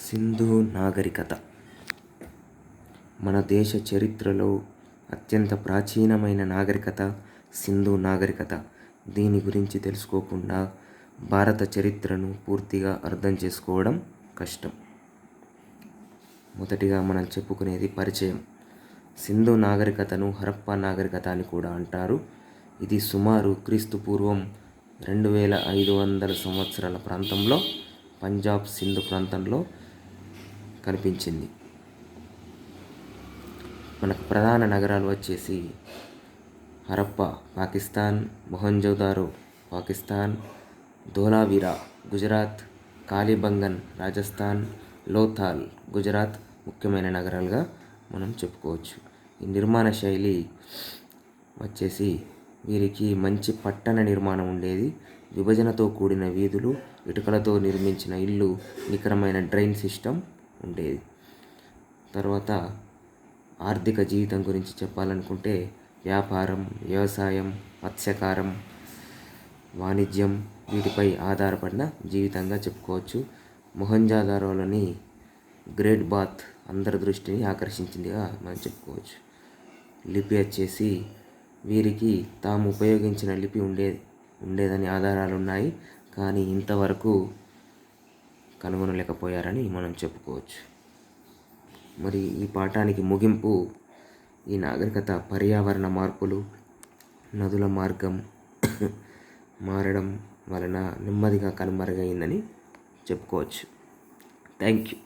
సింధు నాగరికత మన దేశ చరిత్రలో అత్యంత ప్రాచీనమైన నాగరికత సింధు నాగరికత. దీని గురించి తెలుసుకోకుండా భారత చరిత్రను పూర్తిగా అర్థం చేసుకోవడం కష్టం. మొదటిగా మనం చెప్పుకునేది పరిచయం. సింధు నాగరికతను హరప్పా నాగరికత అని కూడా అంటారు. ఇది సుమారు క్రీస్తుపూర్వం 2500 సంవత్సరాల ప్రాంతంలో పంజాబ్ సింధు ప్రాంతంలో కనిపించింది. మనకు ప్రధాన నగరాలు వచ్చేసి హరప్పా పాకిస్తాన్, మొహంజోదారో పాకిస్తాన్, ధోలావీరా గుజరాత్, కాలిబంగన్ రాజస్థాన్, లోథాల్ గుజరాత్ ముఖ్యమైన నగరాలుగా మనం చెప్పుకోవచ్చు. ఈ నిర్మాణ శైలి వచ్చేసి వీరికి మంచి పట్టణ నిర్మాణం ఉండేది. విభజనతో కూడిన వీధులు, ఇటుకలతో నిర్మించిన ఇల్లు, నికరమైన డ్రైన్ సిస్టమ్ ఉండేది. తర్వాత ఆర్థిక జీవితం గురించి చెప్పాలనుకుంటే వ్యాపారం, వ్యవసాయం, మత్స్యకారం, వాణిజ్యం వీటిపై ఆధారపడిన జీవితంగా చెప్పుకోవచ్చు. మొహంజోదారోలోని గ్రేట్ బాత్ అందరి దృష్టిని ఆకర్షించిందిగా మనం చెప్పుకోవచ్చు. లిపి వచ్చేసి వీరికి తాము ఉపయోగించిన లిపి ఉండేదని ఆధారాలు ఉన్నాయి, కానీ ఇంతవరకు కనుగొనలేకపోయారని మనం చెప్పుకోవచ్చు. మరి ఈ పాఠానికి ముగింపు, ఈ నాగరికత పర్యావరణ మార్పులు, నదుల మార్గం మారడం వలన నెమ్మదిగా కనుమరుగైందని చెప్పుకోవచ్చు. Thank you.